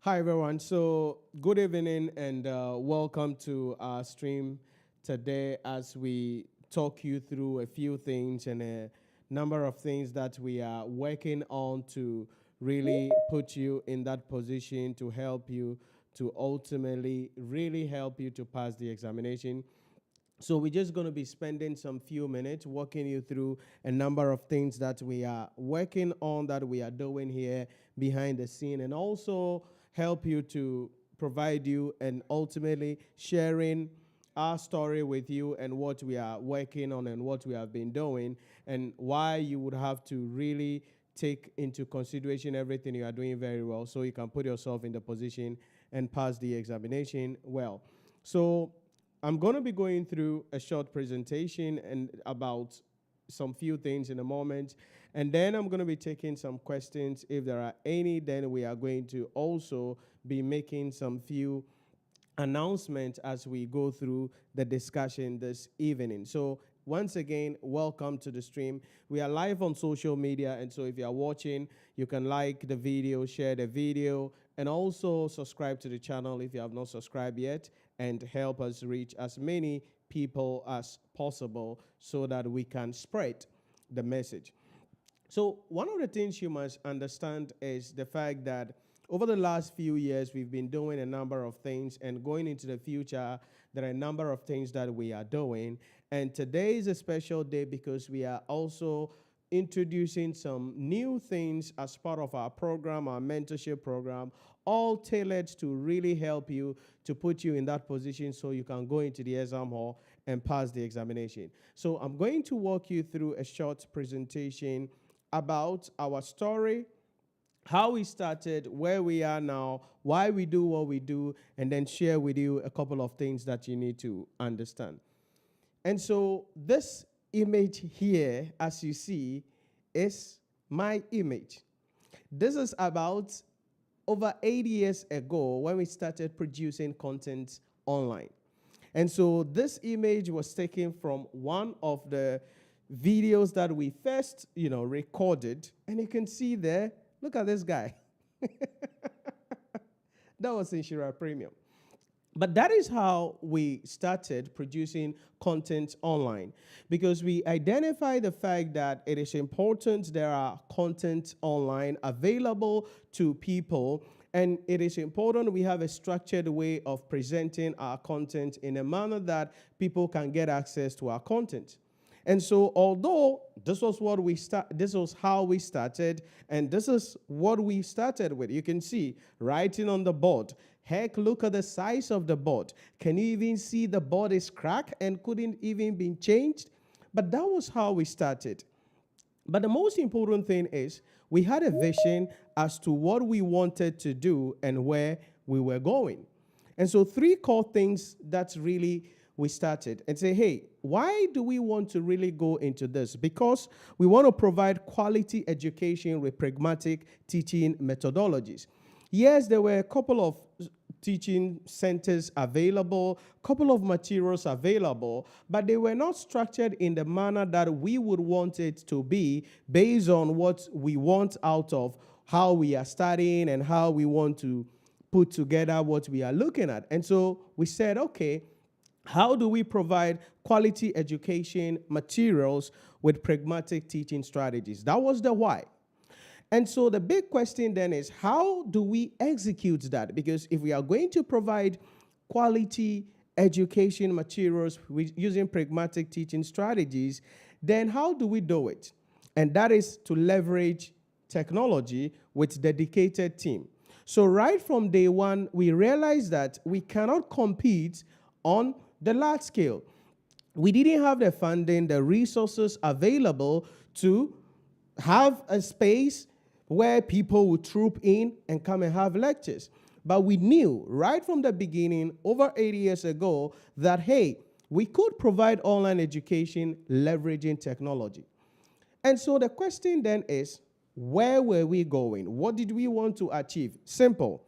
Hi, everyone. So, good evening and welcome to our stream today as we talk you through a few things and a number of things that we are working on to really put you in that position to help you to ultimately really help you to pass the examination. So we're just going to be spending some few minutes walking you through a number of things that we are working on, that we are doing here behind the scene, and also help you to provide you and ultimately sharing our story with you and what we are working on and what we have been doing and why you would have to really take into consideration everything you are doing very well so you can put yourself in the position and pass the examination well. So I'm going to be going through a short presentation and about some few things in a moment. And then I'm going to be taking some questions. If there are any, then we are going to also be making some few announcements as we go through the discussion this evening. So once again, welcome to the stream. We are live on social media, and so if you are watching, you can like the video, share the video, and also subscribe to the channel if you have not subscribed yet, and help us reach as many people as possible so that we can spread the message. So one of the things you must understand is the fact that over the last few years, we've been doing a number of things, and going into the future, there are a number of things that we are doing. And today is a special day because we are also introducing some new things as part of our program, our mentorship program, all tailored to really help you to put you in that position so you can go into the exam hall and pass the examination. So I'm going to walk you through a short presentation about our story, how we started, where we are now, why we do what we do, and then share with you a couple of things that you need to understand. And so this image here, as you see, is my image. This is about over 8 years ago when we started producing content online. And so this image was taken from one of the videos that we first, recorded. And you can see there, look at this guy. That was Nhyira Premium. But that is how we started producing content online, because we identify the fact that it is important there are content online available to people, and it is important we have a structured way of presenting our content in a manner that people can get access to our content. And so, although this was this was how we started, and this is what we started with. You can see writing on the board. Heck, look at the size of the board. Can you even see the board is cracked and couldn't even be changed? But that was how we started. But the most important thing is we had a vision as to what we wanted to do and where we were going. And so 3 core things that really we started and say, hey, why do we want to really go into this? Because we want to provide quality education with pragmatic teaching methodologies. Yes, there were a couple of teaching centers available, couple of materials available, but they were not structured in the manner that we would want it to be based on what we want out of how we are studying and how we want to put together what we are looking at. And so we said, okay, how do we provide quality education materials with pragmatic teaching strategies? That was the why. And so the big question then is, how do we execute that? Because if we are going to provide quality education materials using pragmatic teaching strategies, then how do we do it? And that is to leverage technology with dedicated team. So right from day one, we realized that we cannot compete on the large scale. We didn't have the funding, the resources available to have a space where people would troop in and come and have lectures. But we knew right from the beginning, over 8 years ago, that, hey, we could provide online education leveraging technology. And so the question then is, where were we going? What did we want to achieve? Simple.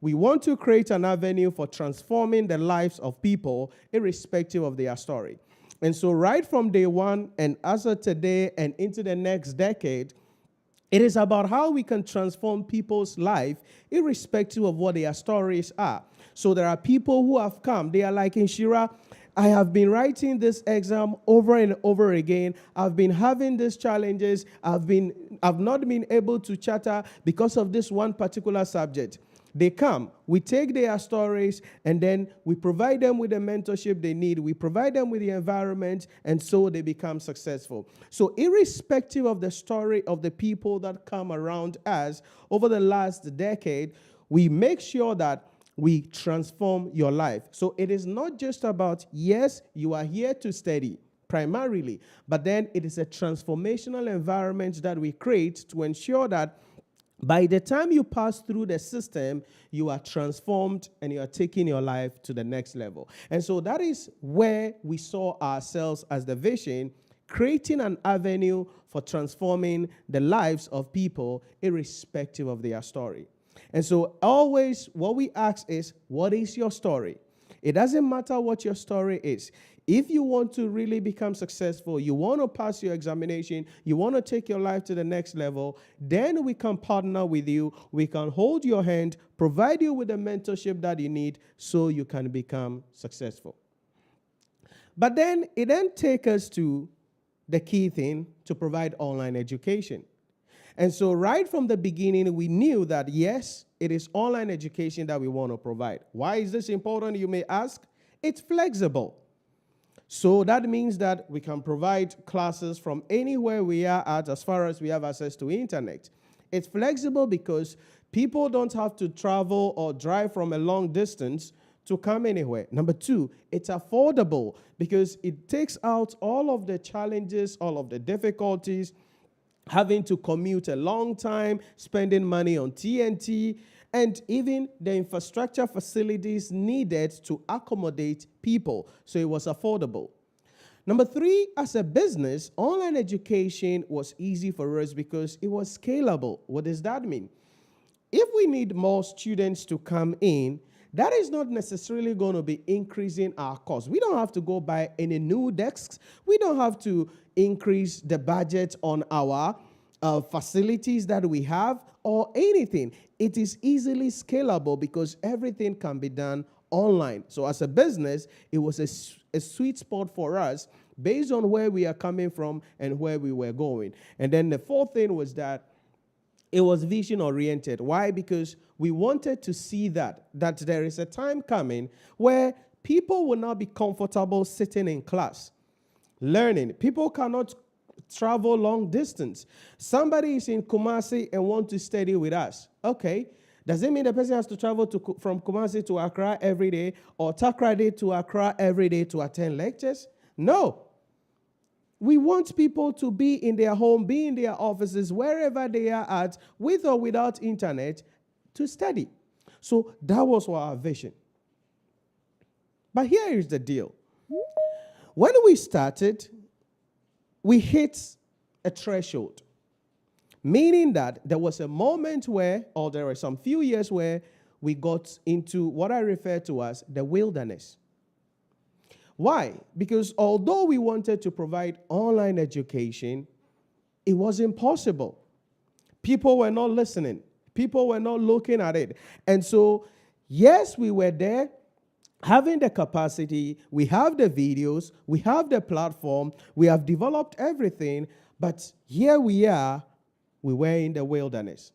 We want to create an avenue for transforming the lives of people irrespective of their story. And so right from day one and as of today and into the next decade, It is about how we can transform people's life irrespective of what their stories are. So there are people who have come. They are like, Nhyira, I have been writing this exam over and over again. I've been having these challenges. I've not been able to chatter because of this one particular subject. They come, we take their stories, and then we provide them with the mentorship they need. We provide them with the environment, and so they become successful. So irrespective of the story of the people that come around us over the last decade, we make sure that we transform your life. So it is not just about, yes, you are here to study primarily, but then it is a transformational environment that we create to ensure that by the time you pass through the system, you are transformed and you are taking your life to the next level. And so that is where we saw ourselves as the vision, creating an avenue for transforming the lives of people irrespective of their story. And so always what we ask is, what is your story? It doesn't matter what your story is. If you want to really become successful, you want to pass your examination, you want to take your life to the next level, then we can partner with you. We can hold your hand, provide you with the mentorship that you need so you can become successful. But then it then takes us to the key thing, to provide online education. And so right from the beginning, we knew that, yes, it is online education that we want to provide. Why is this important, you may ask? It's flexible. So that means that we can provide classes from anywhere we are at as far as we have access to internet. It's flexible because people don't have to travel or drive from a long distance to come anywhere. Number two, it's affordable because it takes out all of the challenges, all of the difficulties, having to commute a long time, spending money on TNT, and even the infrastructure facilities needed to accommodate people. So it was affordable. Number three, as a business, online education was easy for us because it was scalable. What does that mean? If we need more students to come in, that is not necessarily going to be increasing our costs. We don't have to go buy any new desks. We don't have to increase the budget on our facilities that we have or anything. It is easily scalable because everything can be done online. So as a business, it was a sweet spot for us based on where we are coming from and where we were going. And then the fourth thing was that it was vision oriented. Why? Because we wanted to see that there is a time coming where people will not be comfortable sitting in class, learning. People cannot travel long distance. Somebody is in Kumasi and want to study with us. Okay. Does it mean the person has to travel from Kumasi to Accra every day or Takrady to Accra every day to attend lectures? No. We want people to be in their home, be in their offices, wherever they are at, with or without internet, to study. So that was our vision. But here is the deal. When we started, we hit a threshold, meaning that there was a moment where, or there were some few years where we got into what I refer to as the wilderness. Why? Because although we wanted to provide online education, it was impossible. People were not listening. People were not looking at it. And so, yes, we were there, having the capacity, we have the videos, we have the platform, we have developed everything, but here we are, we were in the wilderness.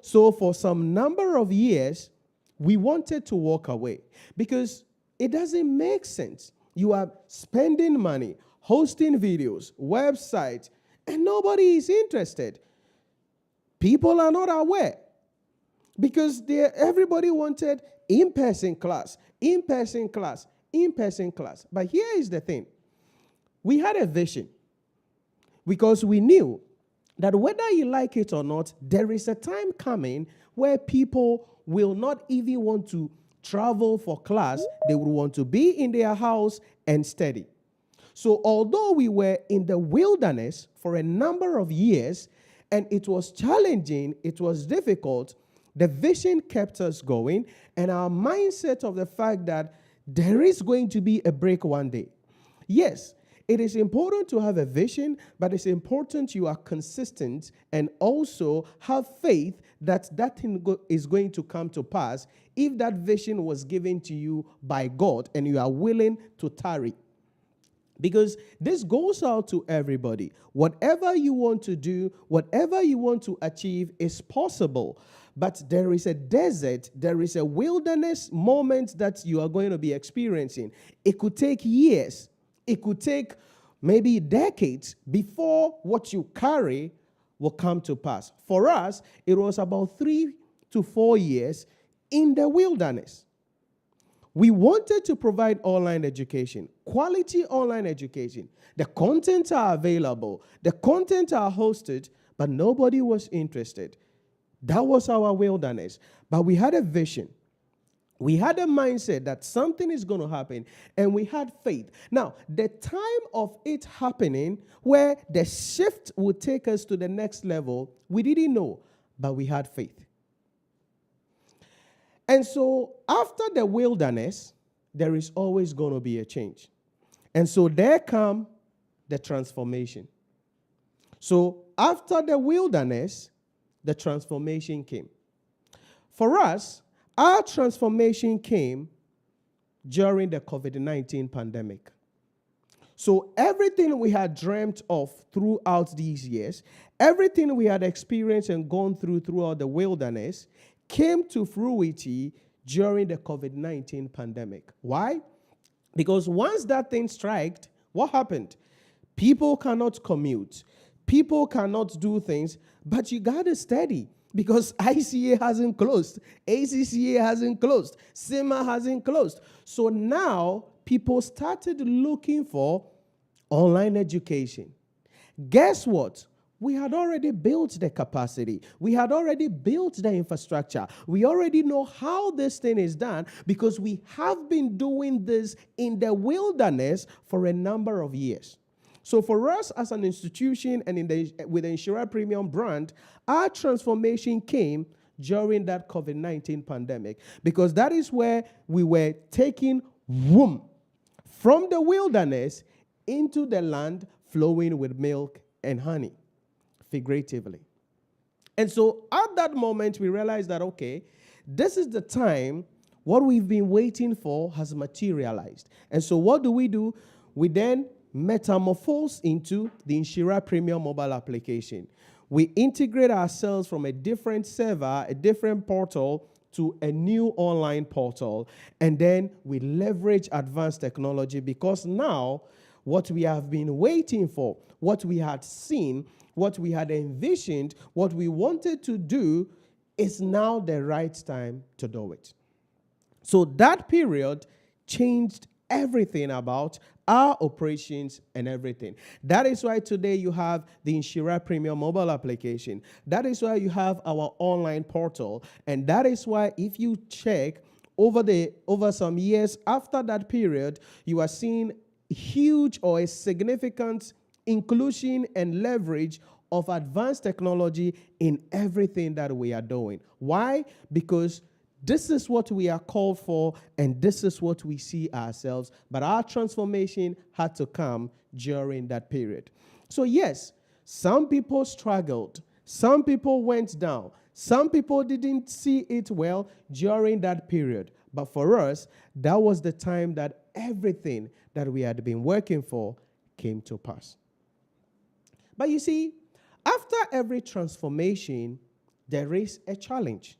So for some number of years, we wanted to walk away because it doesn't make sense. You are spending money, hosting videos, websites, and nobody is interested. People are not aware because everybody wanted in-person class, in-person class, in-person class. But here is the thing. We had a vision because we knew that whether you like it or not, there is a time coming where people will not even want to travel for class. They would want to be in their house and study. So although we were in the wilderness for a number of years, and it was challenging, it was difficult, the vision kept us going, and our mindset of the fact that there is going to be a break one day. Yes, it is important to have a vision, but it's important you are consistent and also have faith that that thing is going to come to pass if that vision was given to you by God and you are willing to tarry. Because this goes out to everybody. Whatever you want to do, whatever you want to achieve is possible. But there is a desert, there is a wilderness moment that you are going to be experiencing. It could take years. It could take maybe decades before what you carry will come to pass. For us, it was about 3 to 4 years in the wilderness. We wanted to provide online education, quality online education. The contents are available. The contents are hosted, but nobody was interested. That was our wilderness. But we had a vision. We had a mindset that something is going to happen, and we had faith. Now, the time of it happening, where the shift would take us to the next level, we didn't know, but we had faith. And so after the wilderness, there is always going to be a change. And so there come the transformation. So after the wilderness, the transformation came. For us, our transformation came during the COVID-19 pandemic. So everything we had dreamt of throughout these years, everything we had experienced and gone through throughout the wilderness, came to fruition during the COVID-19 pandemic. Why? Because once that thing struck, what happened? People cannot commute. People cannot do things, but you got to study because ICA hasn't closed. ACCA hasn't closed. CIMA hasn't closed. So now people started looking for online education. Guess what? We had already built the capacity. We had already built the infrastructure. We already know how this thing is done because we have been doing this in the wilderness for a number of years. So for us as an institution and with the Nhyira Premium brand, our transformation came during that COVID-19 pandemic because that is where we were taking room from the wilderness into the land flowing with milk and honey. Figuratively. And so at that moment, we realized that, okay, this is the time what we've been waiting for has materialized. And so what do? We then metamorphose into the Nhyira Premium mobile application. We integrate ourselves from a different server, a different portal, to a new online portal. And then we leverage advanced technology because now what we have been waiting for, what we had seen, what we had envisioned, what we wanted to do, is now the right time to do it. So that period changed everything about our operations and everything. That is why today you have the Nhyira Premium mobile application. That is why you have our online portal. And that is why if you check over some years after that period, you are seeing huge or a significant inclusion and leverage of advanced technology in everything that we are doing. Why? Because this is what we are called for, and this is what we see ourselves. But our transformation had to come during that period. So yes, some people struggled. Some people went down. Some people didn't see it well during that period. But for us, that was the time that everything that we had been working for came to pass. But you see, after every transformation, there is a challenge.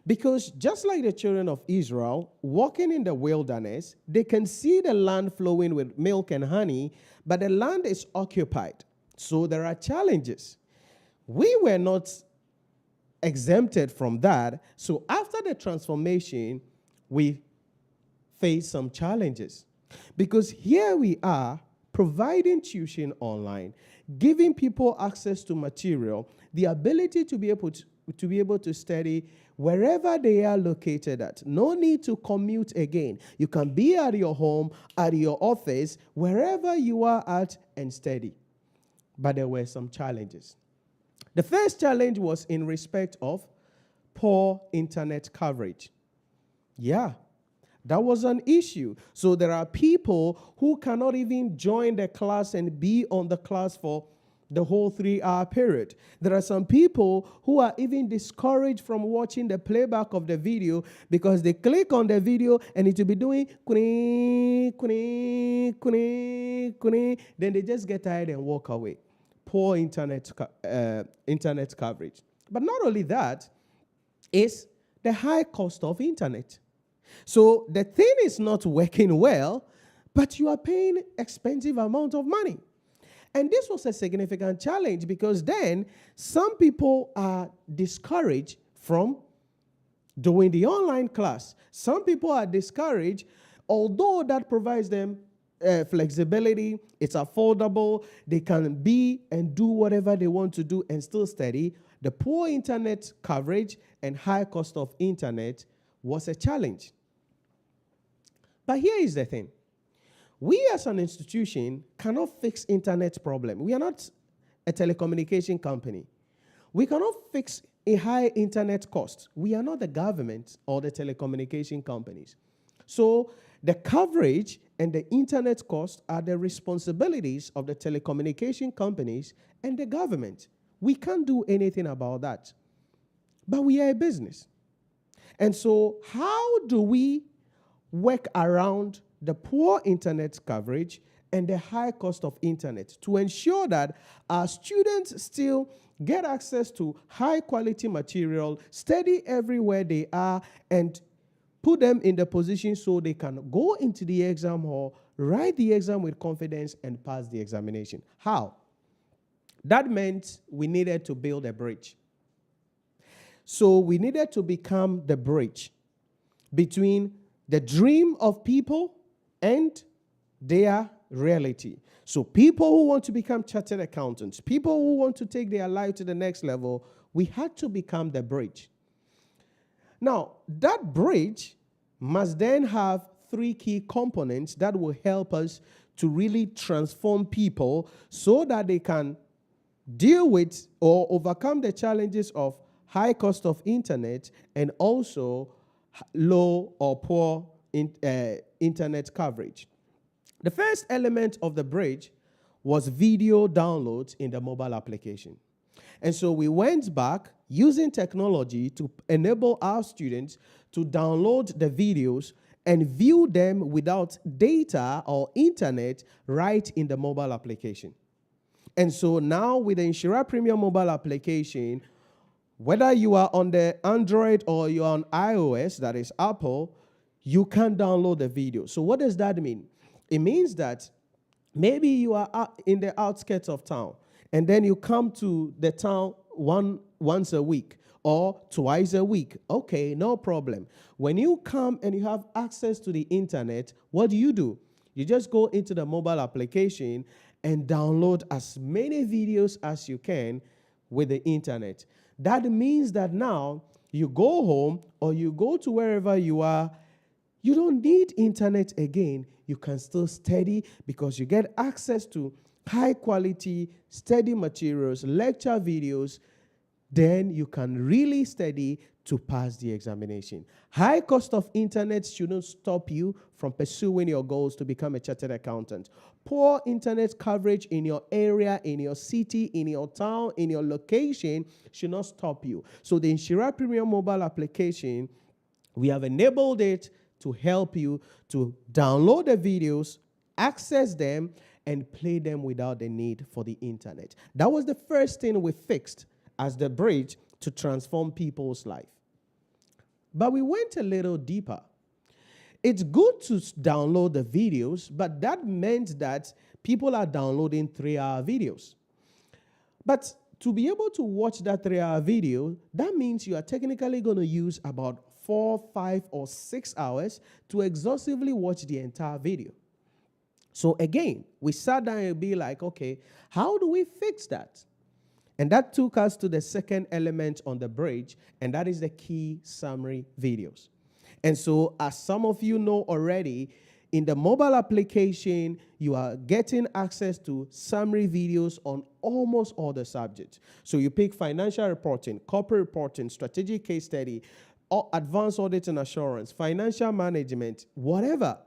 Because just like the children of Israel, walking in the wilderness, they can see the land flowing with milk and honey, but the land is occupied. So there are challenges. We were not exempted from that. So after the transformation, we faced some challenges. Because here we are providing tuition online, giving people access to material, the ability to be able to study wherever they are located at. No need to commute again. You can be at your home, at your office, wherever you are at, and study. But there were some challenges. The first challenge was in respect of poor internet coverage. Yeah, That was an issue. So there are people who cannot even join the class and be on the class for the whole 3-hour period. There are some people who are even discouraged from watching the playback of the video because they click on the video and it will be doing kuni, kuni, kuni, kuni. Then they just get tired and walk away. Poor internet coverage. But not only that, is the high cost of internet. So the thing is not working well, but you are paying expensive amount of money. And this was a significant challenge because then some people are discouraged from doing the online class. Some people are discouraged, although that provides them flexibility, it's affordable, they can be and do whatever they want to do and still study. The poor internet coverage and high cost of internet was a challenge. But here is the thing. We as an institution cannot fix internet problem. We are not a telecommunication company. We cannot fix a high internet cost. We are not the government or the telecommunication companies. So the coverage and the internet cost are the responsibilities of the telecommunication companies and the government. We can't do anything about that. But we are a business. And so how do we work around the poor internet coverage and the high cost of internet to ensure that our students still get access to high quality material, study everywhere they are, and put them in the position so they can go into the exam hall, write the exam with confidence, and pass the examination? How? That meant we needed to build a bridge. So we needed to become the bridge between the dream of people and their reality. So people who want to become chartered accountants, people who want to take their life to the next level, we had to become the bridge. Now, that bridge must then have 3 key components that will help us to really transform people so that they can deal with or overcome the challenges of high cost of internet and also low or poor internet coverage. The first element of the bridge was video downloads in the mobile application. And so we went back using technology to enable our students to download the videos and view them without data or internet right in the mobile application. And so now with the Nhyira Premium mobile application, whether you are on the Android or you're on iOS, that is Apple, you can download the video. So what does that mean? It means that maybe you are in the outskirts of town, and then you come to the town once a week or twice a week. Okay, no problem. When you come and you have access to the internet, what do? You just go into the mobile application and download as many videos as you can with the internet. That means that now you go home or you go to wherever you are, you don't need internet again. You can still study because you get access to high quality study materials, lecture videos. Then you can really study to pass the examination. High cost of internet shouldn't stop you from pursuing your goals to become a chartered accountant. Poor internet coverage in your area, in your city, in your town, in your location should not stop you. So the Nhyira Premium mobile application, we have enabled it to help you to download the videos, access them, and play them without the need for the internet. That was the first thing we fixed as the bridge to transform people's life. But we went a little deeper. It's good to download the videos, but that meant that people are downloading 3-hour videos. But to be able to watch that 3-hour video, that means you are technically going to use about 4, 5, or 6 hours to exhaustively watch the entire video. So again, we sat down and be like, okay, how do we fix that? And that took us to the second element on the bridge, and that is the key summary videos. And so, as some of you know already, in the mobile application, you are getting access to summary videos on almost all the subjects. So you pick financial reporting, corporate reporting, strategic case study, advanced audit and assurance, financial management, whatever.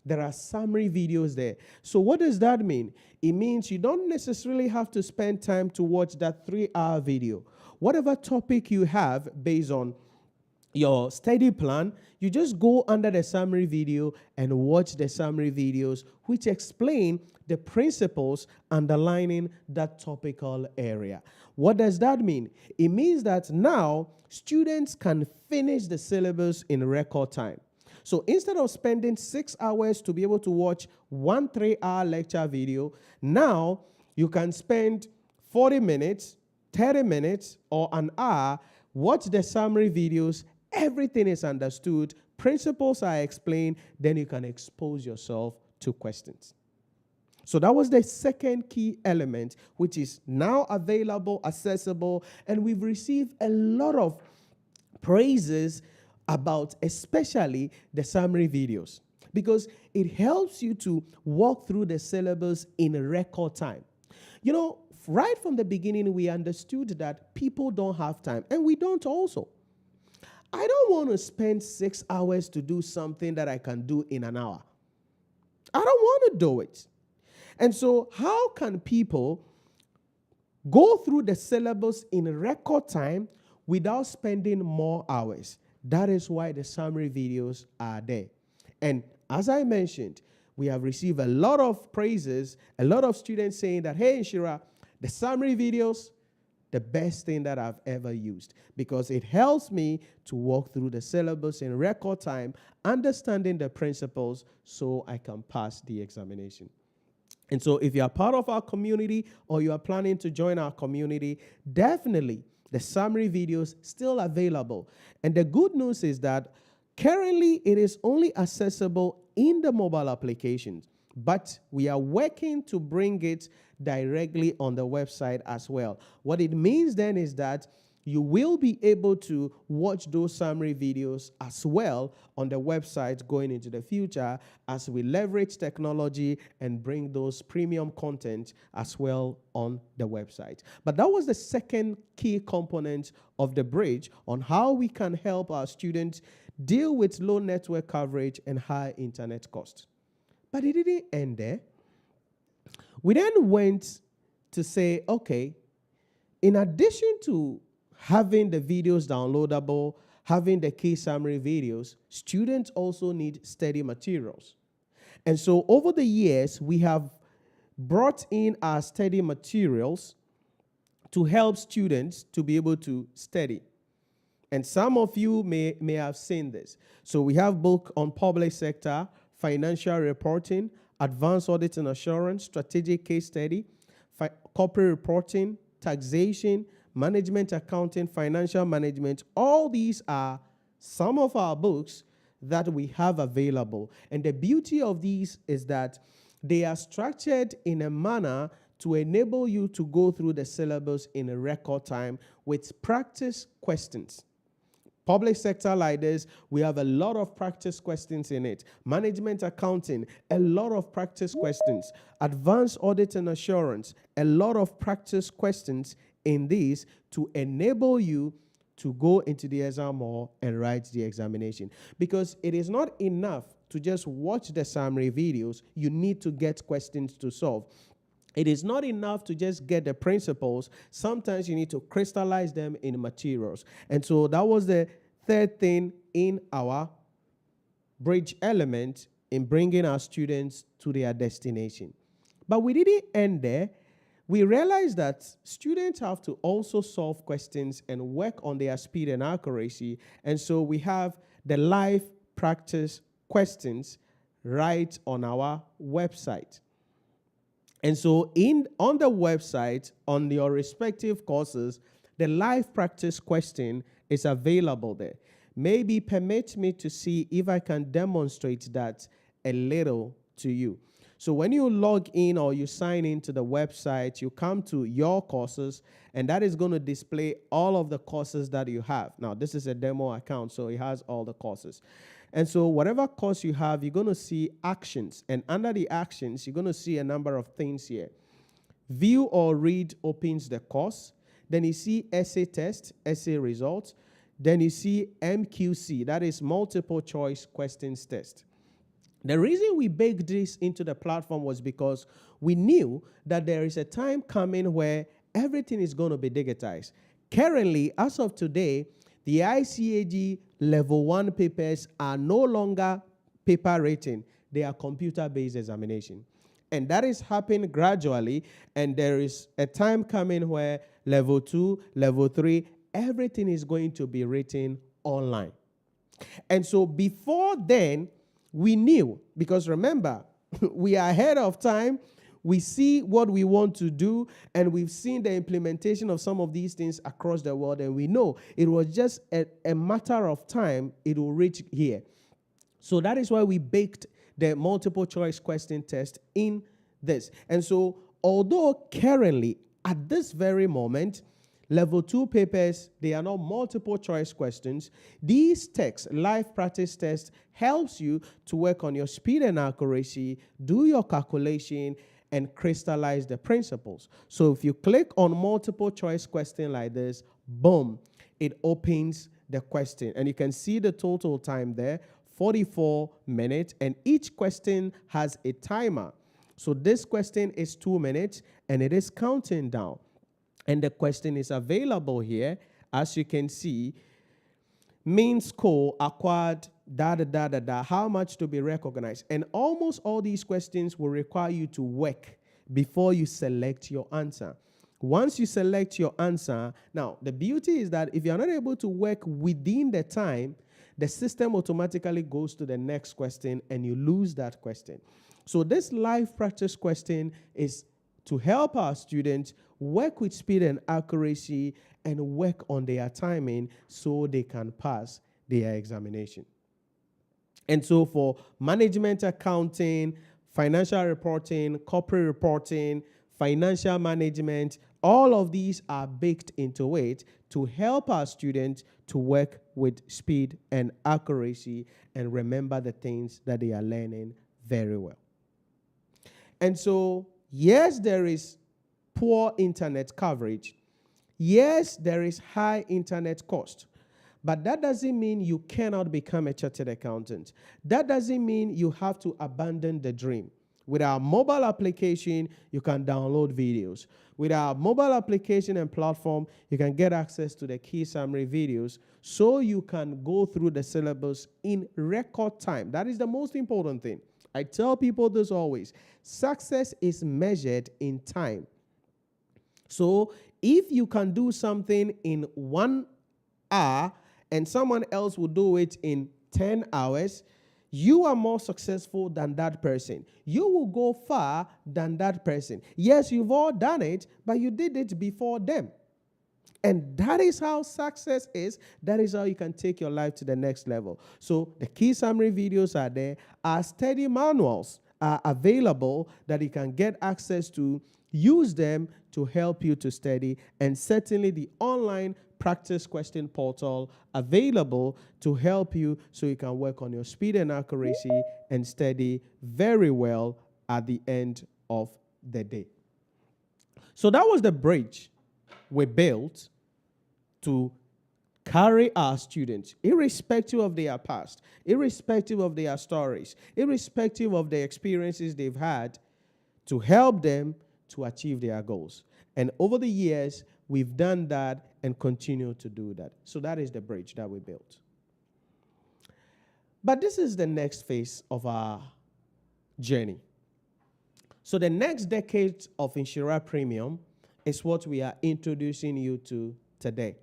There are summary videos there. So what does that mean? It means you don't necessarily have to spend time to watch that 3-hour video. Whatever topic you have based on your study plan, you just go under the summary video and watch the summary videos which explain the principles underlining that topical area. What does that mean? It means that now students can finish the syllabus in record time. So instead of spending 6 hours to be able to watch one 3-hour lecture video, now you can spend 40 minutes, 30 minutes, or an hour, watch the summary videos, everything is understood, principles are explained, then you can expose yourself to questions. So that was the second key element, which is now available, accessible, and we've received a lot of praises about especially the summary videos, because it helps you to walk through the syllabus in record time. You know, right from the beginning, we understood that people don't have time, and we don't also. I don't want to spend 6 hours to do something that I can do in an hour. I don't want to do it. And so how can people go through the syllabus in record time without spending more hours? That is why the summary videos are there. And as I mentioned, we have received a lot of praises, a lot of students saying that, hey, Nhyira, the summary videos, the best thing that I've ever used, because it helps me to walk through the syllabus in record time, understanding the principles so I can pass the examination. And so if you are part of our community or you are planning to join our community, definitely the summary videos still available. And the good news is that currently it is only accessible in the mobile applications, but we are working to bring it directly on the website as well. What it means then is that you will be able to watch those summary videos as well on the website going into the future as we leverage technology and bring those premium content as well on the website. But that was the second key component of the bridge on how we can help our students deal with low network coverage and high internet costs. But it didn't end there. We then went to say, okay, in addition to having the videos downloadable, having the key summary videos, students also need study materials. And so over the years, we have brought in our study materials to help students to be able to study. And some of you may have seen this. So we have book on public sector, financial reporting, advanced audit and assurance, strategic case study, corporate reporting, taxation, management accounting, financial management. All these are some of our books that we have available. And the beauty of these is that they are structured in a manner to enable you to go through the syllabus in a record time with practice questions. Public sector like this, we have a lot of practice questions in it. Management accounting, a lot of practice questions. Advanced audit and assurance, a lot of practice questions in these to enable you to go into the exam hall and write the examination. Because it is not enough to just watch the summary videos. You need to get questions to solve. It is not enough to just get the principles. Sometimes you need to crystallize them in materials. And so that was the third thing in our bridge element in bringing our students to their destination. But we didn't end there. We realized that students have to also solve questions and work on their speed and accuracy. And so we have the live practice questions right on our website. And so on the website, on your respective courses, the live practice question is available there. Maybe permit me to see if I can demonstrate that a little to you. So when you log in or you sign into the website, you come to your courses, and that is going to display all of the courses that you have. Now, this is a demo account, so it has all the courses. And so whatever course you have, you're going to see actions. And under the actions, you're going to see a number of things here. View or read opens the course. Then you see essay test, essay results. Then you see MQC, that is multiple choice questions test. The reason we baked this into the platform was because we knew that there is a time coming where everything is going to be digitized. Currently, as of today, the ICAG level 1 papers are no longer paper written. They are computer-based examination. And that is happening gradually, and there is a time coming where level 2, level 3, everything is going to be written online. And so before then, we knew, because remember, we are ahead of time. We see what we want to do, and we've seen the implementation of some of these things across the world, and we know it was just a matter of time it will reach here. So that is why we baked the multiple choice question test in this. And so although currently, at this very moment, level 2 papers, they are not multiple choice questions. These texts, live practice tests, helps you to work on your speed and accuracy, do your calculation, and crystallize the principles. So if you click on multiple choice question like this, boom, it opens the question. And you can see the total time there, 44 minutes, and each question has a timer. So this question is 2 minutes, and it is counting down. And the question is available here, as you can see, mean score acquired, how much to be recognized. And almost all these questions will require you to work before you select your answer. Once you select your answer, now the beauty is that if you're not able to work within the time, the system automatically goes to the next question and you lose that question. So this live practice question is to help our students work with speed and accuracy and work on their timing so they can pass their examination. And so for management accounting, financial reporting, corporate reporting, financial management, all of these are baked into it to help our students to work with speed and accuracy and remember the things that they are learning very well. And so, yes, there is poor internet coverage. Yes, there is high internet cost. But that doesn't mean you cannot become a chartered accountant. That doesn't mean you have to abandon the dream. With our mobile application, you can download videos. With our mobile application and platform, you can get access to the key summary videos so you can go through the syllabus in record time. That is the most important thing. I tell people this always. Success is measured in time. So if you can do something in 1 hour and someone else will do it in 10 hours, you are more successful than that person. You will go far than that person. Yes, you've all done it, but you did it before them. And that is how success is. That is how you can take your life to the next level. So the key summary videos are there. Our study manuals are available that you can get access to. Use them to help you to study. And certainly the online practice question portal available to help you so you can work on your speed and accuracy and study very well at the end of the day. So that was the bridge we built to carry our students, irrespective of their past, irrespective of their stories, irrespective of the experiences they've had, to help them to achieve their goals. And over the years, we've done that and continue to do that. So that is the bridge that we built. But this is the next phase of our journey. So the next decade of Nhyira Premium is what we are introducing you to today.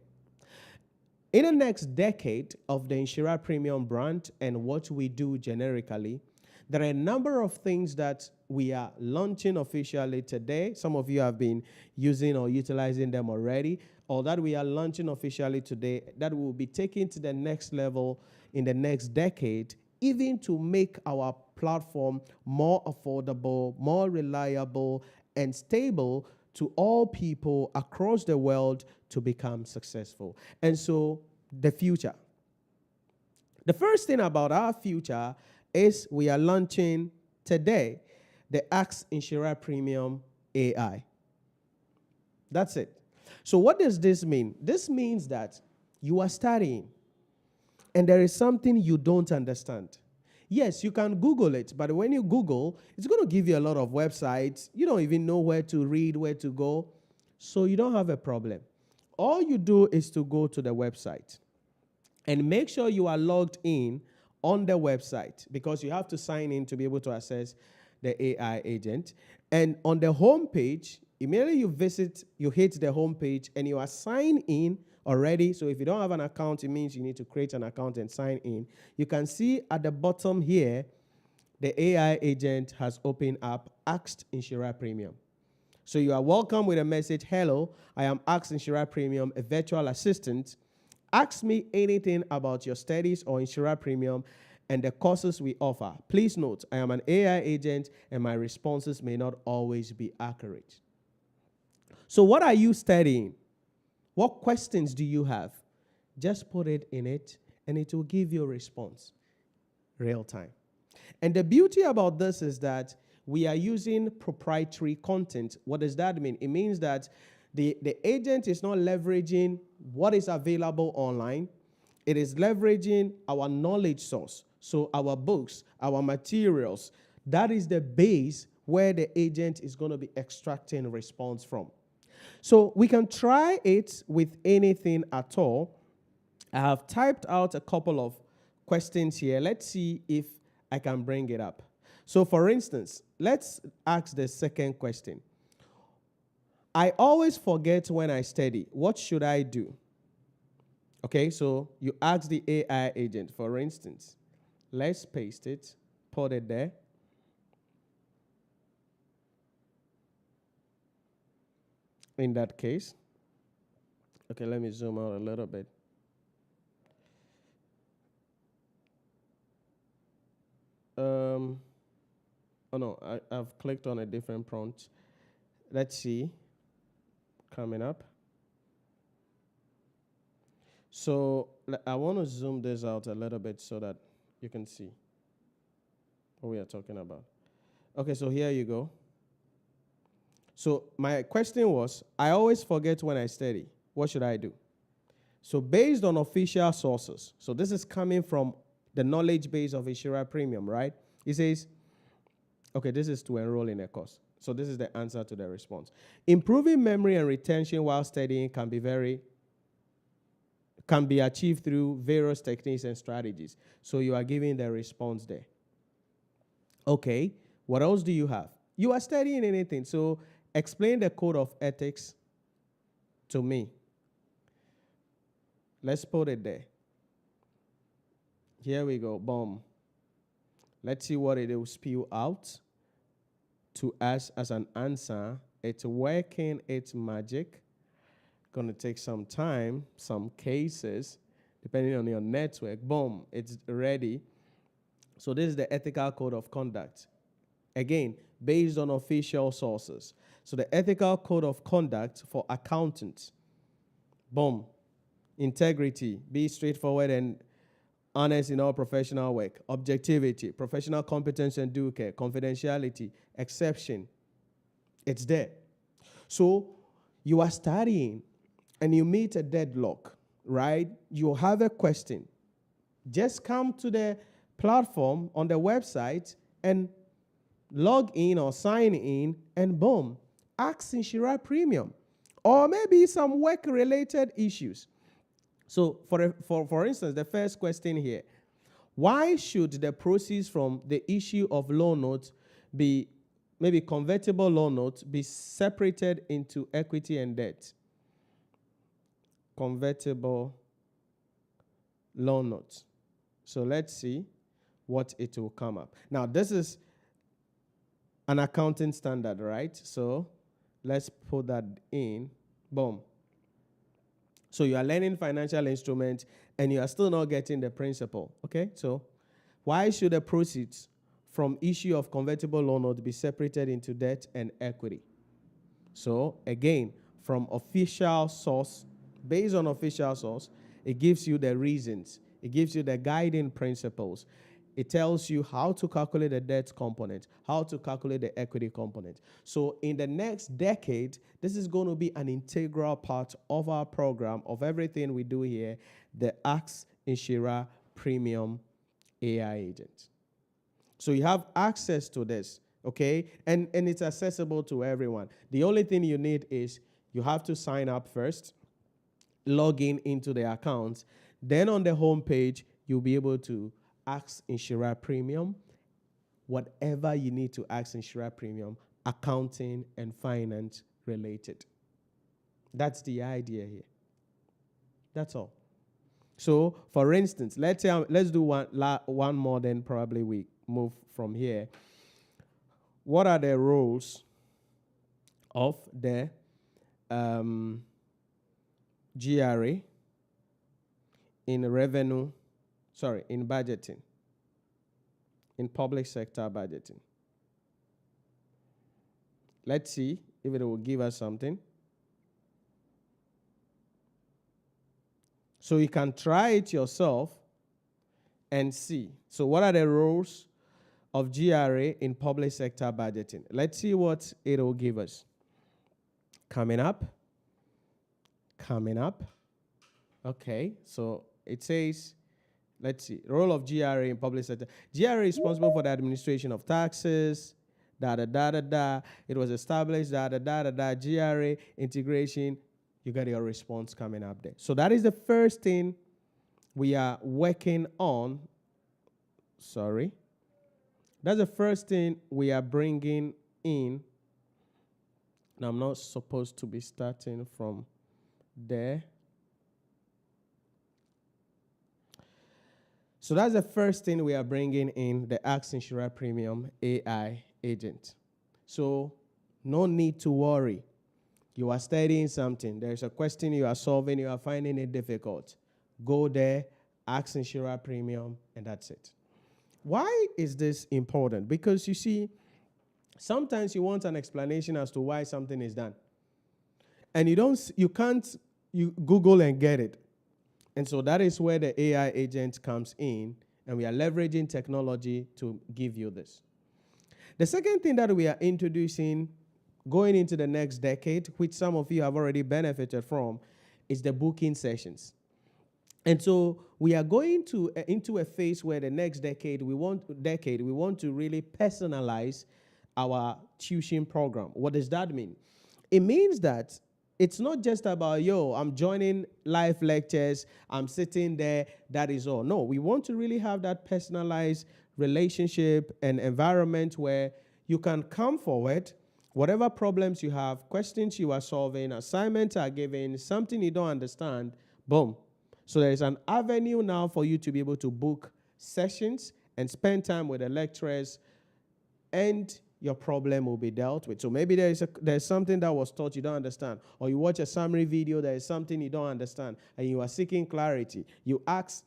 In the next decade of the Nhyira Premium brand and what we do generically, there are a number of things that we are launching officially today. Some of you have been using or utilizing them already, or that we are launching officially today that will be taken to the next level in the next decade, even to make our platform more affordable, more reliable, and stable to all people across the world to become successful. And so the future. The first thing about our future is we are launching today the Ask Nhyira Premium AI. That's it. So what does this mean? This means that You are studying, and there is something you don't understand. Yes, you can Google it, but when you Google, it's going to give you a lot of websites. You don't even know where to read, where to go, so you don't have a problem. All you do is to go to the website and make sure you are logged in on the website, because you have to sign in to be able to access the AI agent. And on the home page, immediately you hit the home page and you are signed in already. So if you don't have an account, it means you need to create an account and sign in. You can see at the bottom here, the AI agent has opened up Ask Nhyira Premium. So you are welcome with a message: hello, I am Ask Nhyira Premium, a virtual assistant. Ask me anything about your studies or Nhyira Premium and the courses we offer. Please note, I am an AI agent and my responses may not always be accurate. So what are you studying? What questions do you have? Just put it in it and it will give you a response real time. And the beauty about this is that we are using proprietary content. What does that mean? It means that the agent is not leveraging what is available online. It is leveraging our knowledge source. So our books, our materials, that is the base where the agent is going to be extracting a response from. So we can try it with anything at all. I have typed out a couple of questions here. Let's see if I can bring it up. So for instance, let's ask the second question. I always forget when I study. What should I do? Okay, so you ask the AI agent, for instance. Let's paste it, put it there. In that case, okay, let me zoom out a little bit. Oh no, I've clicked on a different prompt. Let's see. Coming up. So I want to zoom this out a little bit so that you can see what we are talking about. Okay, so here you go. So my question was, I always forget when I study. What should I do? So based on official sources, so this is coming from the knowledge base of Nhyira Premium, right? It says, okay, this is to enroll in a course. So this is the answer to the response. Improving memory and retention while studying can be achieved through various techniques and strategies. So you are giving the response there. Okay, what else do you have? You are studying anything, so explain the code of ethics to me. Let's put it there. Here we go, boom. Let's see what it will spew out to us as an answer. It's working its magic. Going to take some time, some cases, depending on your network. Boom, it's ready. So this is the ethical code of conduct. Again, based on official sources. So the ethical code of conduct for accountants. Boom. Integrity, be straightforward and honest in all professional work. Objectivity, professional competence and due care. Confidentiality, exception. It's there. So you are studying and you meet a deadlock, right? You have a question. Just come to the platform on the website and log in or sign in and boom, ask Nhyira Premium. Or maybe some work-related issues. So for instance, the first question here, why should the proceeds from the issue of loan notes be, maybe convertible loan notes, be separated into equity and debt? Convertible loan notes. So let's see what it will come up. Now, this is an accounting standard, right? So let's put that in. Boom. So you are learning financial instruments and you are still not getting the principal. Okay, so why should the proceeds from issue of convertible loan note be separated into debt and equity? So again, from official source, based on official source, it gives you the reasons. It gives you the guiding principles. it tells you how to calculate the debt component, how to calculate the equity component. So in the next decade, this is going to be an integral part of our program, of everything we do here, the Nhyira Premium AI agent. So you have access to this, okay? And it's accessible to everyone. The only thing you need is you have to sign up first, log into the account. Then on the home page, you'll be able to ask Nhyira Premium whatever you need to ask Nhyira Premium, accounting and finance related. That's the idea here. That's all. So, for instance, let's do one more, then probably we move from here. What are the roles of the GRA in budgeting, in public sector budgeting? Let's see if it will give us something. So you can try it yourself and see. So what are the roles of GRA in public sector budgeting? Let's see what it will give us. Coming up. Okay, so it says, let's see, role of GRA in public sector. GRA is responsible for the administration of taxes, It was established, GRA integration. You got your response coming up there. So that is the first thing we are working on. That's the first thing we are bringing in. Now, I'm not supposed to be starting from there. So that's the first thing we are bringing in, the Nhyira Premium AI agent. So no need to worry. You are studying something. There's a question you are solving. You are finding it difficult. Go there, ask Nhyira Premium, and that's it. Why is this important? Because you see, sometimes you want an explanation as to why something is done. And you can't Google and get it. And so that is where the AI agent comes in, and we are leveraging technology to give you this. The second thing that we are introducing going into the next decade, which some of you have already benefited from, is the booking sessions. And so we are going into a phase where the next decade we want to really personalize our tuition program. What does that mean? It means that it's not just about, I'm joining live lectures, I'm sitting there, that is all. No, we want to really have that personalized relationship and environment where you can come forward, whatever problems you have, questions you are solving, assignments are given, something you don't understand, boom. So there is an avenue now for you to be able to book sessions and spend time with the lecturers, and your problem will be dealt with. So maybe there's something that was taught you don't understand, or you watch a summary video, there is something you don't understand, and you are seeking clarity. You ask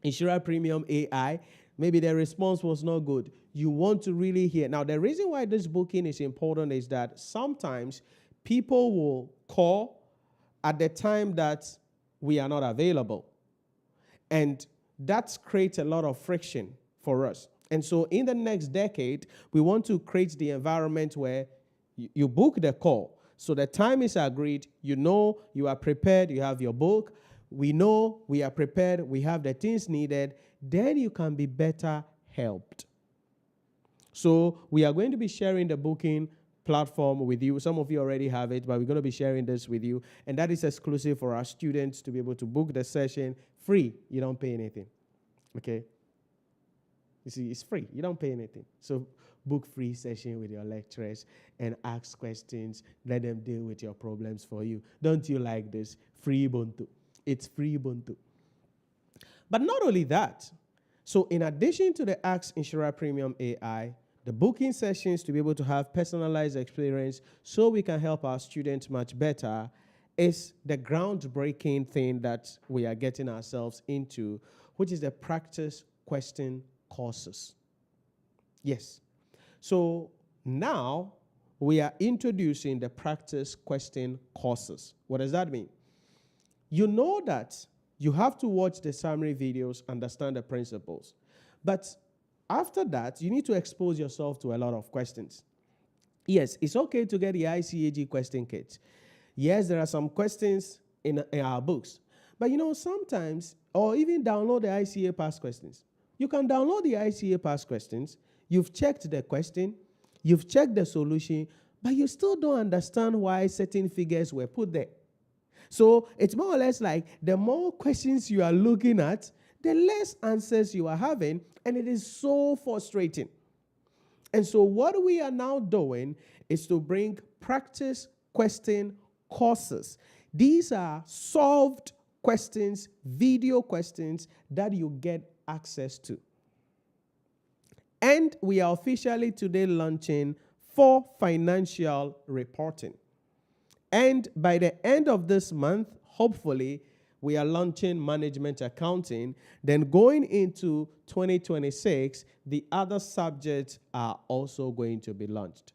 Nhyira Premium AI, maybe the response was not good. You want to really hear. Now, the reason why this booking is important is that sometimes people will call at the time that we are not available. And that creates a lot of friction for us. And so in the next decade, we want to create the environment where you book the call. So the time is agreed. You know you are prepared. You have your book. We know we are prepared. We have the things needed. Then you can be better helped. So we are going to be sharing the booking platform with you. Some of you already have it, but we're going to be sharing this with you. And that is exclusive for our students to be able to book the session free. You don't pay anything. Okay? You see, it's free. You don't pay anything. So book free session with your lecturers and ask questions. Let them deal with your problems for you. Don't you like this? Free Ubuntu. It's free Ubuntu. But not only that. So in addition to the Ask Nhyira Premium AI, the booking sessions to be able to have personalized experience so we can help our students much better is the groundbreaking thing that we are getting ourselves into, which is the practice question courses. Yes. So now we are introducing the practice question courses. What does that mean? You know that you have to watch the summary videos, understand the principles. But After that, you need to expose yourself to a lot of questions. Yes, it's okay to get the ICAG question kit. Yes, there are some questions in our books. But sometimes, or even download the ICA past questions. You can download the ICA past questions. You've checked the question. You've checked the solution. But you still don't understand why certain figures were put there. So it's more or less like the more questions you are looking at, the less answers you are having. And it is so frustrating. And so what we are now doing is to bring practice question courses. These are solved questions, video questions that you get access to. And we are officially today launching for financial reporting. And by the end of this month, hopefully, we are launching management accounting. Then going into 2026, the other subjects are also going to be launched.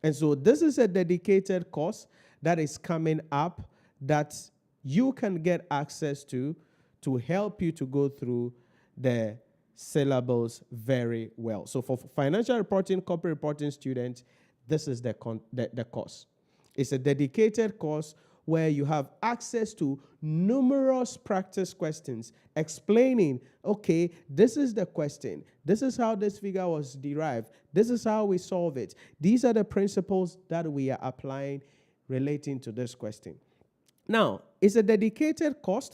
And so this is a dedicated course that is coming up that you can get access to help you to go through the syllabus very well. So for financial reporting, corporate reporting students, this is the course. It's a dedicated course where you have access to numerous practice questions explaining, okay, this is the question. This is how this figure was derived. This is how we solve it. These are the principles that we are applying relating to this question. Now, it's a dedicated course,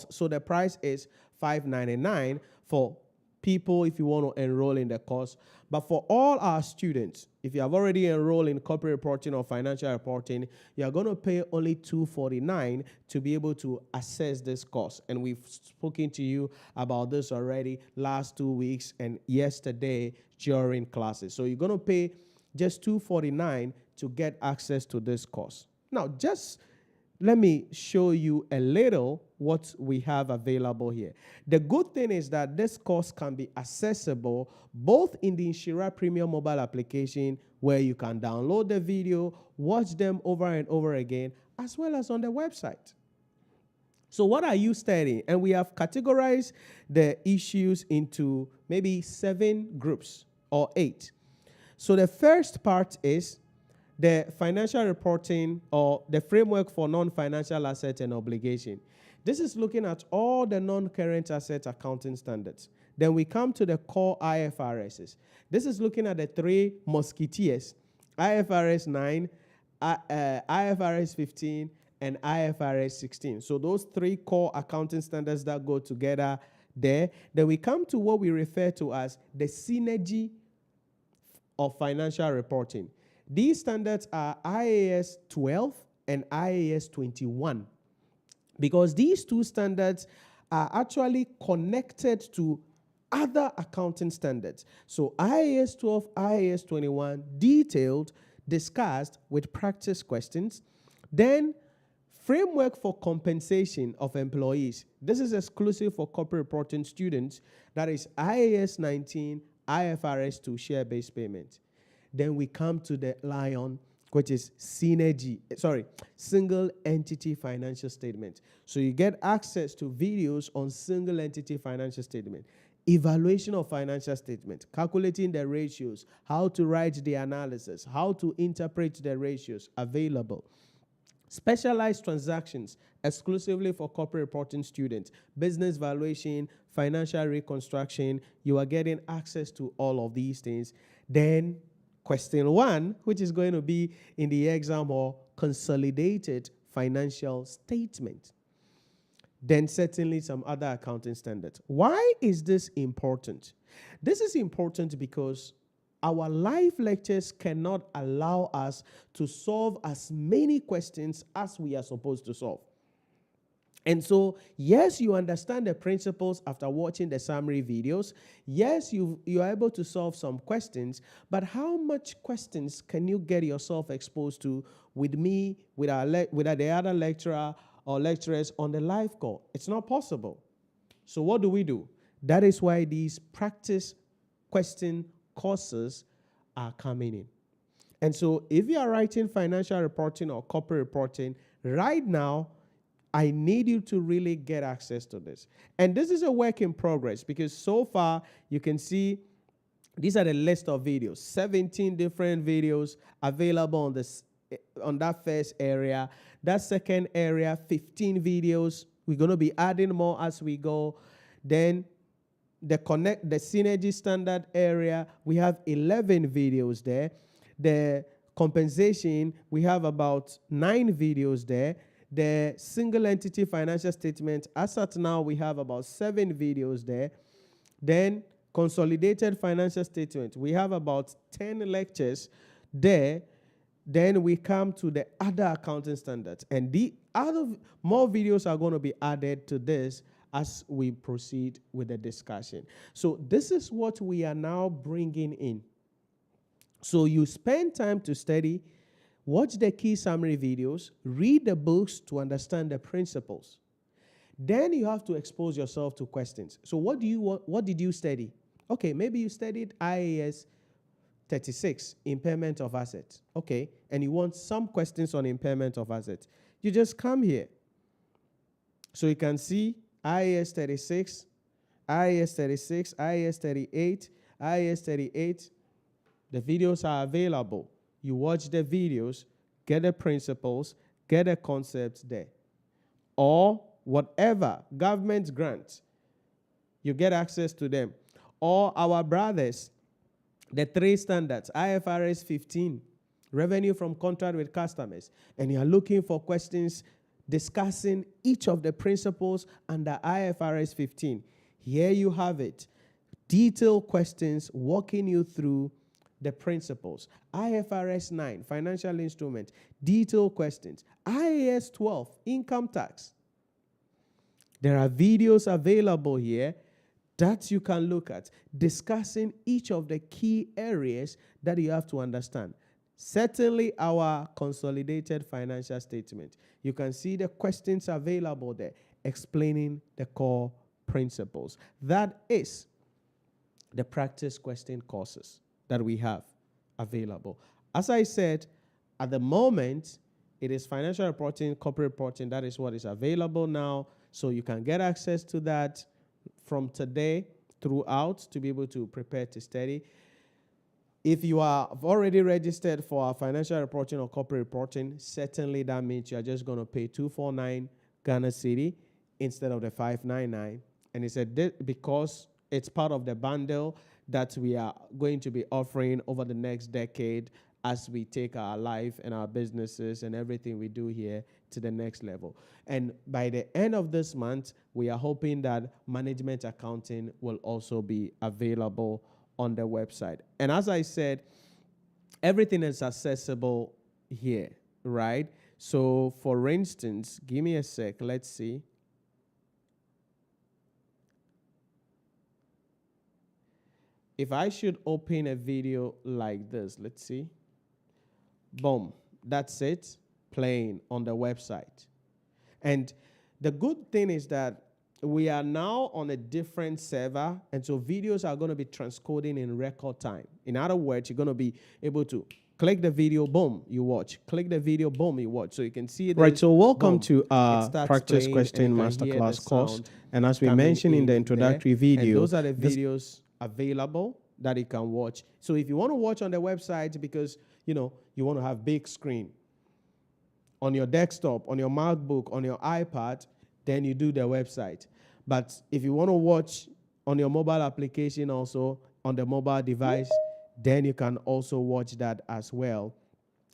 so the price is $599 for people if you want to enroll in the course. But for all our students, if you have already enrolled in corporate reporting or financial reporting, you are going to pay only $249 to be able to access this course. And we've spoken to you about this already last 2 weeks and yesterday during classes. So you're going to pay just $249 to get access to this course. Now, just let me show you a little what we have available here. The good thing is that this course can be accessible both in the Nhyira Premium mobile application, where you can download the video, watch them over and over again, as well as on the website. So what are you studying? And we have categorized the issues into maybe 7 groups or 8. So the first part is the financial reporting or the framework for non-financial assets and obligation. This is looking at all the non-current asset accounting standards. Then we come to the core IFRSs. This is looking at the 3 musketeers, IFRS 9, IFRS 15, and IFRS 16. So those 3 core accounting standards that go together there. Then we come to what we refer to as the synergy of financial reporting. These standards are IAS 12 and IAS 21 because these 2 standards are actually connected to other accounting standards. So IAS 12, IAS 21, detailed, discussed with practice questions. Then framework for compensation of employees. This is exclusive for corporate reporting students. That is IAS 19, IFRS 2, share-based payment. Then we come to the lion, which is single entity financial statement. So you get access to videos on single entity financial statement, evaluation of financial statement, calculating the ratios, how to write the analysis, how to interpret the ratios available. Specialized transactions exclusively for corporate reporting students, business valuation, financial reconstruction. You are getting access to all of these things. Then question 1, which is going to be in the exam, or consolidated financial statement. Then certainly some other accounting standards. Why is this important? This is important because our live lectures cannot allow us to solve as many questions as we are supposed to solve. And so, yes, you understand the principles after watching the summary videos. Yes, you are able to solve some questions, but how much questions can you get yourself exposed to with me, with the other lecturer or lecturers on the live call? It's not possible. So what do? That is why these practice question courses are coming in. And so if you are writing financial reporting or corporate reporting right now, I need you to really get access to this. And this is a work in progress because so far you can see These are the list of videos, 17 different videos available on this on that first area. That second area, 15 videos. We're going to be adding more as we go. Then the synergy standard area, we have 11 videos there. The compensation, we have about 9 videos there. The single entity financial statement, as at now, we have about 7 videos there. Then consolidated financial statement, we have about 10 lectures there. Then we come to the other accounting standards. And the other more videos are going to be added to this as we proceed with the discussion. So this is what we are now bringing in. So you spend time to study, watch the key summary videos, read the books to understand the principles. Then you have to expose yourself to questions. So what did you study? Okay, maybe you studied IAS 36, impairment of assets. Okay, and you want some questions on impairment of assets. You just come here. So you can see IAS 36, IAS 36, IAS 38, IAS 38. The videos are available. You watch the videos, get the principles, get the concepts there. Or whatever government grants, you get access to them. Or our brothers, the 3 standards, IFRS 15, revenue from contract with customers, and you are looking for questions discussing each of the principles under IFRS 15. Here you have it. Detailed questions walking you through the principles. IFRS 9, financial instrument, detailed questions. IAS 12, income tax. There are videos available here that you can look at, discussing each of the key areas that you have to understand. Certainly our consolidated financial statement. You can see the questions available there, explaining the core principles. That is the practice question courses that we have available. As I said, at the moment, it is financial reporting, corporate reporting. That is what is available now. So you can get access to that from today throughout to be able to prepare to study. If you are already registered for our financial reporting or corporate reporting, certainly that means you are just going to pay 249 Ghana Cedi instead of the 599. And it's because it's part of the bundle that we are going to be offering over the next decade as we take our life and our businesses and everything we do here to the next level. And by the end of this month, we are hoping that management accounting will also be available on the website. And as I said, everything is accessible here, right? So for instance, give me a sec, let's see. If I should open a video like this, let's see. Boom, that's it, playing on the website. And the good thing is that we are now on a different server, and so videos are going to be transcoding in record time. In other words, you're going to be able to click the video, boom, you watch. Click the video, boom, you watch. So you can see this. Right, so welcome to our Practice Question Masterclass course. And as we mentioned in the introductory video, those are the videos available that you can watch. So if you want to watch on the website because, you want to have big screen on your desktop, on your MacBook, on your iPad, then you do the website. But if you want to watch on your mobile application also, on the mobile device, then you can also watch that as well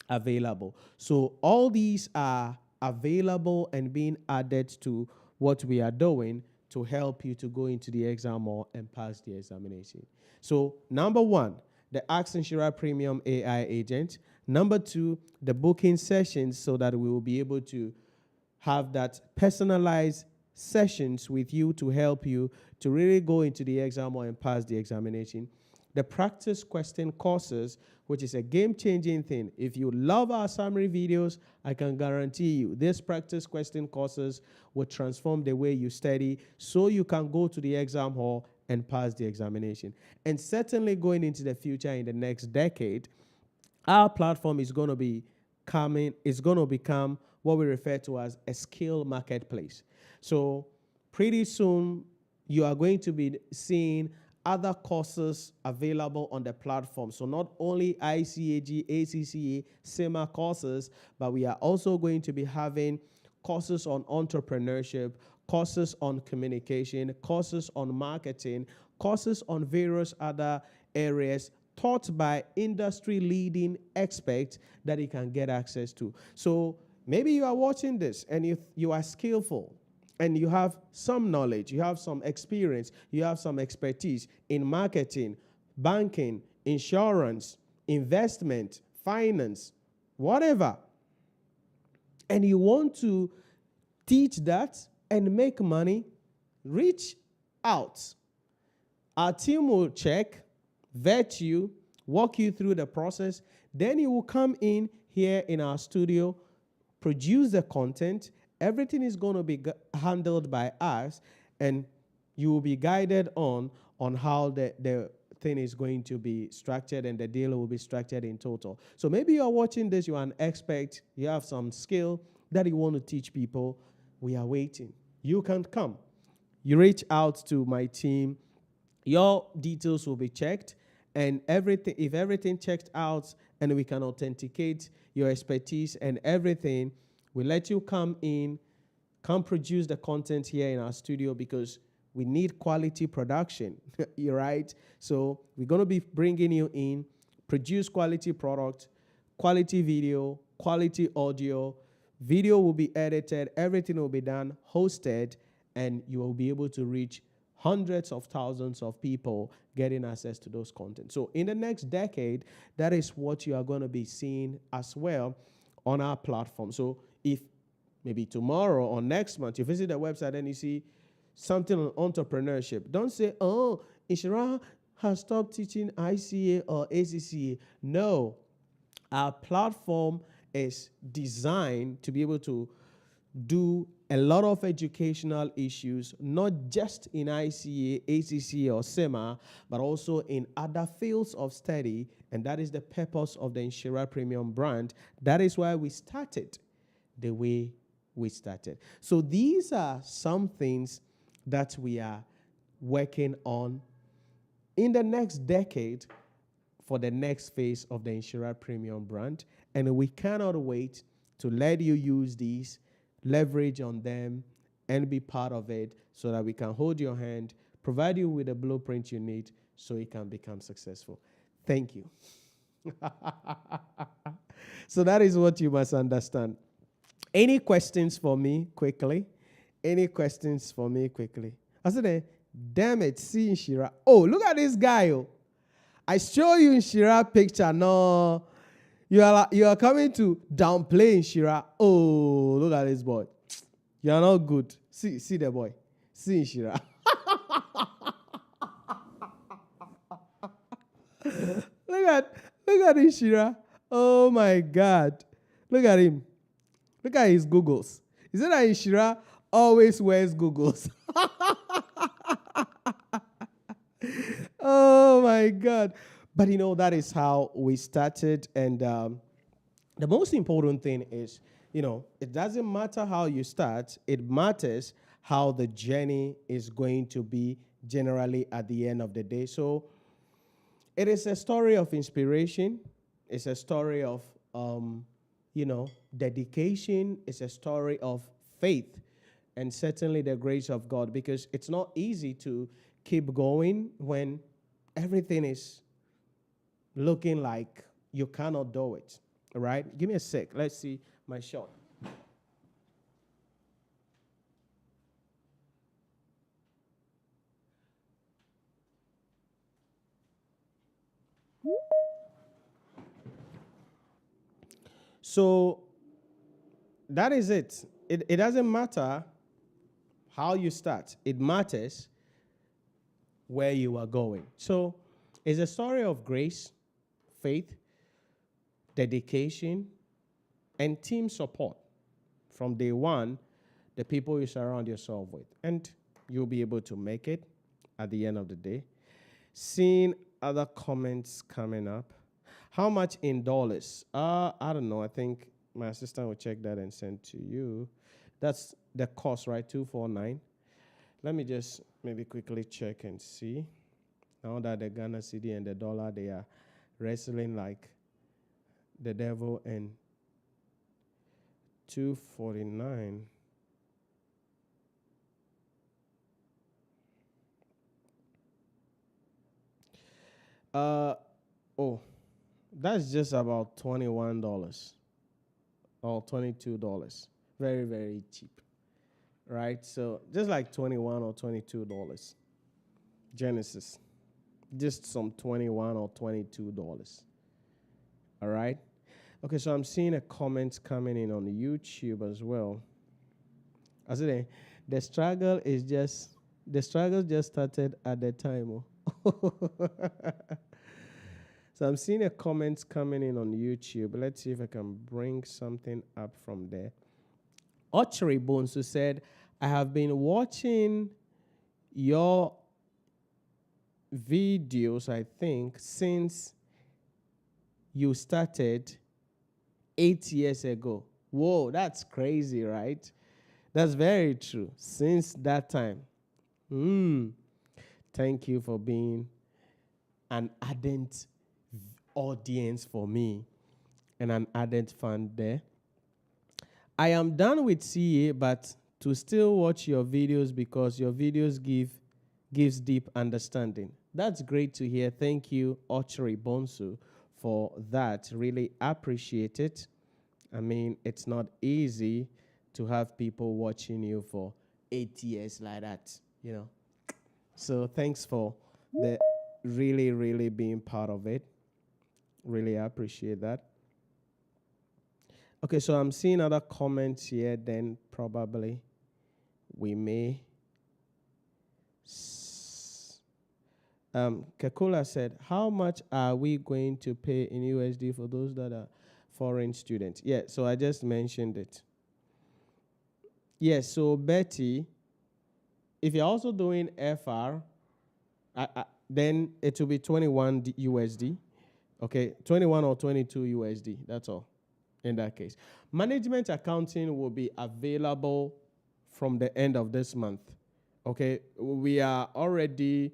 available. So all these are available and being added to what we are doing to help you to go into the exam hall and pass the examination. So number 1, the Nhyira Premium AI agent. Number 2, the booking sessions so that we will be able to have that personalized sessions with you to help you to really go into the exam hall and pass the examination. The practice question courses, which is a game-changing thing. If you love our summary videos, I can guarantee you this practice question courses will transform the way you study so you can go to the exam hall and pass the examination. And certainly going into the future in the next decade, our platform is going to become what we refer to as a skill marketplace. So pretty soon, you are going to be seeing other courses available on the platform. So not only ICAG, ACCA, CIMA courses, but we are also going to be having courses on entrepreneurship, courses on communication, courses on marketing, courses on various other areas taught by industry-leading experts that you can get access to. So maybe you are watching this and you are skillful and you have some knowledge, you have some experience, you have some expertise in marketing, banking, insurance, investment, finance, whatever. And you want to teach that and make money, reach out. Our team will check, vet you, walk you through the process. Then you will come in here in our studio, produce the content. Everything is going to be handled by us, and you will be guided on how the thing is going to be structured, and the deal will be structured in total. So maybe you are watching this, you are an expert, you have some skill that you want to teach people. We are waiting. You can come. You reach out to my team. Your details will be checked, and everything. If everything checked out and we can authenticate your expertise and everything, we let you come in, come produce the content here in our studio, because we need quality production. You're right. So we're going to be bringing you in, produce quality product, quality video, quality audio. Video will be edited, everything will be done, hosted, and you will be able to reach hundreds of thousands of people getting access to those content. So in the next decade, that is what you are going to be seeing as well on our platform. So if maybe tomorrow or next month you visit the website and you see something on entrepreneurship, don't say, oh, Nhyira has stopped teaching ICA or ACCA. No, our platform is designed to be able to do a lot of educational issues, not just in ICA, ACCA, or CIMA, but also in other fields of study, and that is the purpose of the Nhyira Premium brand. That is why we started the way we started. So these are some things that we are working on in the next decade for the next phase of the Nhyira Premium brand, and we cannot wait to let you use these, leverage on them, and be part of it so that we can hold your hand, provide you with the blueprint you need so you can become successful. Thank you. So that is what you must understand. Any questions for me quickly? Any questions for me quickly? I said, damn it, see Nhyira. Oh, look at this guy. Oh. I show you Nhyira picture. No, you are coming to downplay Nhyira. Oh, look at this boy. You are not good. See the boy. See Nhyira. Look at Nhyira. Oh my God. Look at him. Look at his googles. Is it that Nhyira always wears googles? Oh my God. But that is how we started. And the most important thing is, it doesn't matter how you start. It matters how the journey is going to be generally at the end of the day. So it is a story of inspiration. It's a story of, dedication. It's a story of faith, and certainly the grace of God, because it's not easy to keep going when everything is looking like you cannot do it. All right? Give me a sec. Let's see my shot. So that is it. It doesn't matter how you start. It matters where you are going. So it's a story of grace, faith, dedication, and team support. From day one, the people you surround yourself with. And you'll be able to make it at the end of the day. Seeing other comments coming up. How much in dollars? I don't know. I think my assistant will check that and send to you. That's the cost, right? $249. Let me just maybe quickly check and see. Now that the Ghana cedi and the dollar, they are wrestling like the devil, and 249. Oh, that's just about $21 or $22. Very, very cheap, right? So just like $21 or $22. Genesis, just some $21 or $22. All right. Okay, so I'm seeing a comment coming in on YouTube as well. I said the struggle just started at the time. So I'm seeing a comment coming in on YouTube. Let's see if I can bring something up from there. Ochri Bonsu said, I have been watching your videos, I think, since you started 8 years ago. Whoa, that's crazy, right? That's very true. Since that time. Thank you for being an ardent audience for me and an ardent fan there. I am done with CA, but to still watch your videos because your videos gives deep understanding. That's great to hear. Thank you, Ochri Bonsu, for that. Really appreciate it. I mean, it's not easy to have people watching you for 8 years like that, you know. So thanks for the really, really being part of it. Really appreciate that. Okay, so I'm seeing other comments here. Then probably we may. Kakula said, how much are we going to pay in USD for those that are foreign students? Yeah, so I just mentioned it. Yes, so Betty, if you're also doing FR, then it will be 21 USD. Okay, 21 or 22 USD. That's all in that case. Management accounting will be available from the end of this month. Okay, we are already,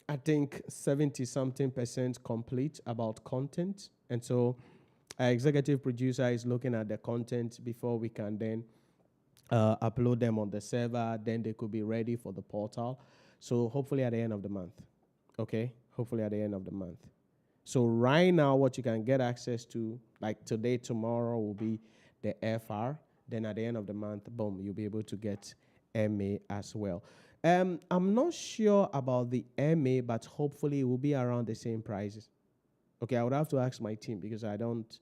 I think, 70-something% complete about content. And so our executive producer is looking at the content before we can then upload them on the server. Then they could be ready for the portal. So hopefully at the end of the month. Okay, hopefully at the end of the month. So right now, what you can get access to, like today, tomorrow, will be the FR. Then at the end of the month, boom, you'll be able to get MA as well. I'm not sure about the MA, but hopefully it will be around the same prices. Okay, I would have to ask my team because I don't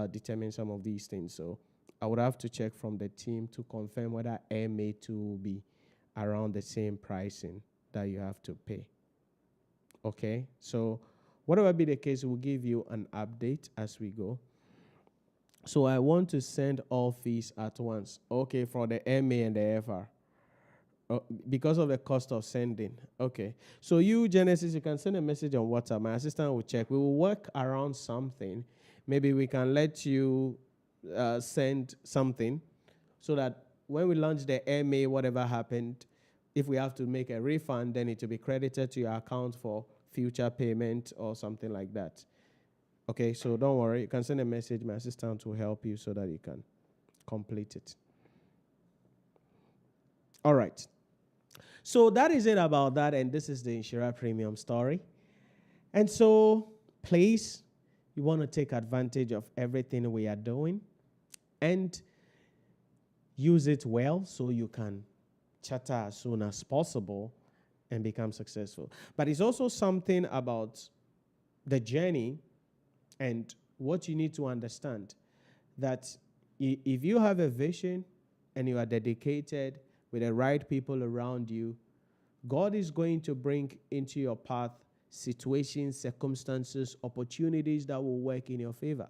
determine some of these things. So I would have to check from the team to confirm whether MA2 will be around the same pricing that you have to pay. Okay, so whatever be the case, we'll give you an update as we go. So I want to send all fees at once. Okay, for the MA and the FR. Because of the cost of sending. Okay. So you, Genesis, you can send a message on WhatsApp. My assistant will check. We will work around something. Maybe we can let you send something so that when we launch the MA, whatever happened, if we have to make a refund, then it will be credited to your account for future payment or something like that. Okay, so don't worry. You can send a message. My assistant will help you so that you can complete it. All right. So that is it about that, and this is the Nhyira Premium story. And so, please, you want to take advantage of everything we are doing and use it well so you can charter as soon as possible and become successful. But it's also something about the journey and what you need to understand, that if you have a vision and you are dedicated with the right people around you, God is going to bring into your path situations, circumstances, opportunities that will work in your favor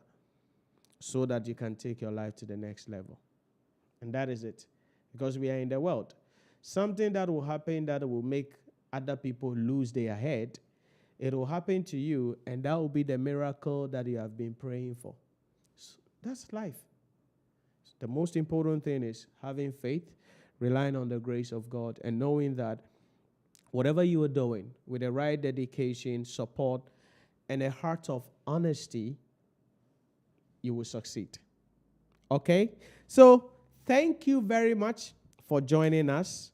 so that you can take your life to the next level. And that is it. Because we are in the world. Something that will happen that will make other people lose their head, it will happen to you, and that will be the miracle that you have been praying for. So that's life. The most important thing is having faith, relying on the grace of God, and knowing that whatever you are doing, with the right dedication, support, and a heart of honesty, you will succeed. Okay? So, thank you very much for joining us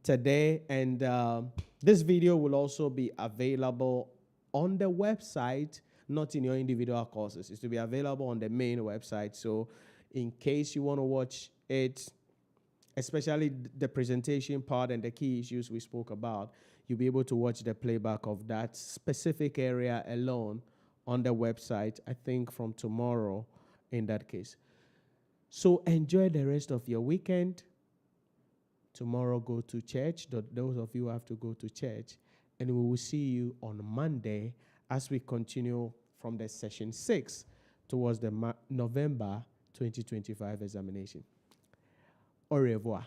today. And this video will also be available on the website, not in your individual courses. It's to be available on the main website. So, in case you want to watch it, especially the presentation part and the key issues we spoke about, you'll be able to watch the playback of that specific area alone on the website, I think from tomorrow in that case. So enjoy the rest of your weekend. Tomorrow go to church, those of you who have to go to church, and we will see you on Monday as we continue from the session 6 towards the November 2025 examination. Au revoir.